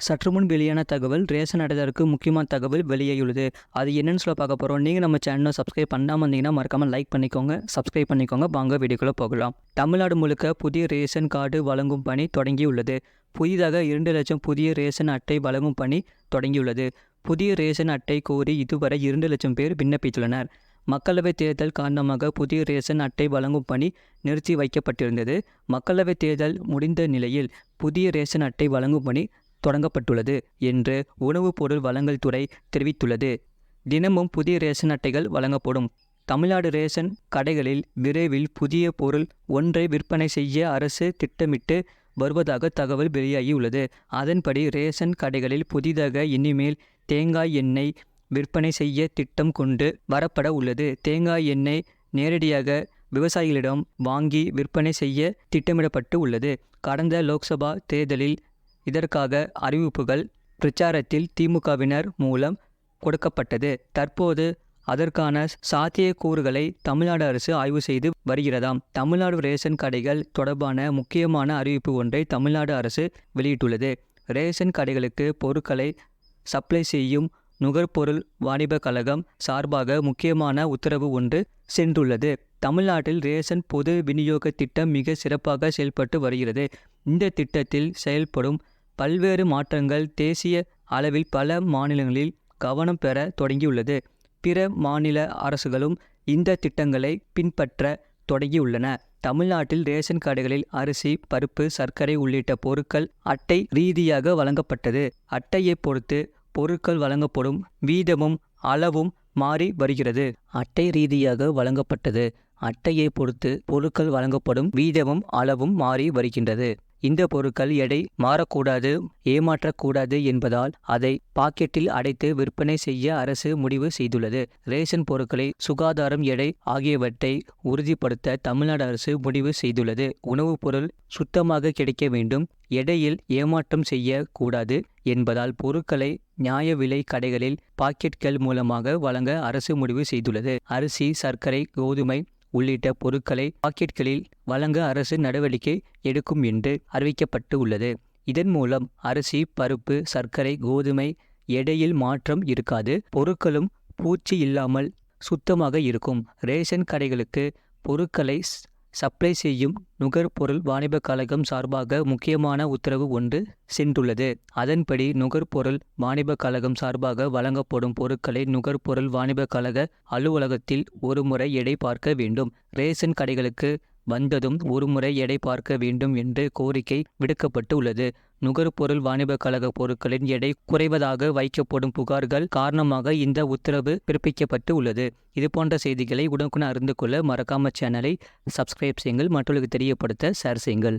சற்று முன் வெளியான தகவல் ரேஷன் அட்டைதாரருக்கு முக்கியமான தகவல் வெளியாகியுள்ளது. அது என்னன்னு சொல்ல பார்க்க போகிறோம். நீங்கள் நம்ம சேனலை சப்ஸ்கிரைப் பண்ணாமல் இருந்தீங்கன்னா மறக்காமல் லைக் பண்ணிக்கோங்க, சப்ஸ்கிரைப் பண்ணிக்கோங்க. வாங்க வீடியோக்குள்ளே போகலாம். தமிழ்நாடு முழுக்க புதிய ரேஷன் கார்டு வழங்கும் பணி தொடங்கியுள்ளது. புதிதாக 2 லட்சம் புதிய ரேஷன் அட்டை வழங்கும் பணி தொடங்கியுள்ளது. புதிய ரேஷன் அட்டை கோரி இதுவரை 2 லட்சம் பேர் விண்ணப்பித்துள்ளனர். மக்களவைத் தேர்தல் காரணமாக புதிய ரேஷன் அட்டை வழங்கும் பணி நிறுத்தி வைக்கப்பட்டிருந்தது. மக்களவைத் தேர்தல் முடிந்த நிலையில் புதிய ரேஷன் அட்டை வழங்கும் பணி தொடங்கப்பட்டுள்ளது என்று உணவுப் பொருள் வழங்கல் துறை தெரிவித்துள்ளது. தினமும் புதிய ரேஷன் அட்டைகள் வழங்கப்படும். தமிழ்நாடு ரேஷன் கடைகளில் விரைவில் புதிய பொருள் ஒன்றை விற்பனை செய்ய அரசு திட்டமிட்டு வருவதாக தகவல் வெளியாகியுள்ளது. அதன்படி ரேஷன் கடைகளில் புதிதாக இனிமேல் தேங்காய் எண்ணெய் விற்பனை செய்ய திட்டம் கொண்டு வரப்பட உள்ளது. தேங்காய் எண்ணெய் நேரடியாக விவசாயிகளிடம் வாங்கி விற்பனை செய்ய திட்டமிடப்பட்டு உள்ளது. கடந்த லோக்சபா தேர்தலில் இதற்காக அறிவிப்புகள் பிரச்சாரத்தில் திமுகவினர் மூலம் கொடுக்கப்பட்டது. தற்போது அதற்கான சாத்தியக்கூறுகளை தமிழ்நாடு அரசு ஆய்வு செய்து வருகிறதாம். தமிழ்நாடு ரேஷன் கடைகள் தொடர்பான முக்கியமான அறிவிப்பு ஒன்றை தமிழ்நாடு அரசு வெளியிட்டுள்ளது. ரேஷன் கடைகளுக்கு பொருட்களை சப்ளை செய்யும் நுகர்பொருள் வாணிப கழகம் சார்பாக முக்கியமான உத்தரவு ஒன்று சென்றுள்ளது. தமிழ்நாட்டில் ரேஷன் பொது விநியோக திட்டம் மிக சிறப்பாக செயல்பட்டு வருகிறது. இந்த திட்டத்தில் செயல்படும் பல்வேறு மாற்றங்கள் தேசிய அளவில் பல மாநிலங்களில் கவனம் பெற தொடங்கியுள்ளது. பிற மாநில அரசுகளும் இந்த திட்டங்களை பின்பற்ற தொடங்கியுள்ளன. தமிழ்நாட்டில் ரேஷன் கடைகளில் அரிசி, பருப்பு, சர்க்கரை உள்ளிட்ட பொருட்கள் அட்டை ரீதியாக வழங்கப்பட்டது. அட்டையை பொறுத்து பொருட்கள் வழங்கப்படும் வீதமும் அளவும் மாறி வருகிறது. அட்டை ரீதியாக வழங்கப்பட்டது. அட்டையை பொறுத்து பொருட்கள் வழங்கப்படும் வீதமும் அளவும் மாறி வருகின்றது. இந்த பொருட்கள் எடை மாறக்கூடாது, ஏமாற்றக்கூடாது என்பதால் அதை பாக்கெட்டில் அடைத்து விற்பனை செய்ய அரசு முடிவு செய்துள்ளது. ரேஷன் பொருட்களை சுகாதாரம், எடை ஆகியவற்றை உறுதிப்படுத்த தமிழ்நாடு அரசு முடிவு செய்துள்ளது. உணவுப் பொருள் சுத்தமாக கிடைக்க வேண்டும், எடையில் ஏமாற்றம் செய்ய கூடாது என்பதால் பொருட்களை நியாய விலை கடைகளில் பாக்கெட்கள் மூலமாக வழங்க அரசு முடிவு செய்துள்ளது. அரிசி, சர்க்கரை, கோதுமை உள்ளிட்ட பொருட்களை பாக்கெட்களில் வழங்க அரசு நடவடிக்கை எடுக்கும் என்று அறிவிக்கப்பட்டு உள்ளது. இதன் மூலம் அரிசி, பருப்பு, சர்க்கரை, கோதுமை எடையில் மாற்றம் இருக்காது. பொருட்களும் பூச்சி இல்லாமல் சுத்தமாக இருக்கும். ரேஷன் கடைகளுக்கு பொருட்களை சப்ளை செய்யும் நுகர்பொருள் வாணிப கழகம் சார்பாக முக்கியமான உத்தரவு ஒன்று சென்றுள்ளது. அதன்படி நுகர்பொருள் வாணிப கழகம் சார்பாக வழங்கப்படும் பொருட்களை நுகர்பொருள் வாணிப கழக அலுவலகத்தில் ஒருமுறை எடை பார்க்க வேண்டும். ரேஷன் கடைகளுக்கு வந்ததும் ஒருமுறை எடை பார்க்க வேண்டும் என்று கோரிக்கை விடுக்கப்பட்டு உள்ளது. நுகர்பொருள் வாணிப கழக பொருட்களின் எடை குறைவதாக வைக்கப்படும் புகார்கள் காரணமாக இந்த உத்தரவு பிறப்பிக்கப்பட்டு உள்ளது. இதுபோன்ற செய்திகளை உடனுக்குடன் அறிந்து கொள்ள மறக்காம சேனலை சப்ஸ்கிரைப் செய்யுங்கள், மற்றவர்களுக்கு தெரியப்படுத்த ஷேர் செய்யுங்கள்.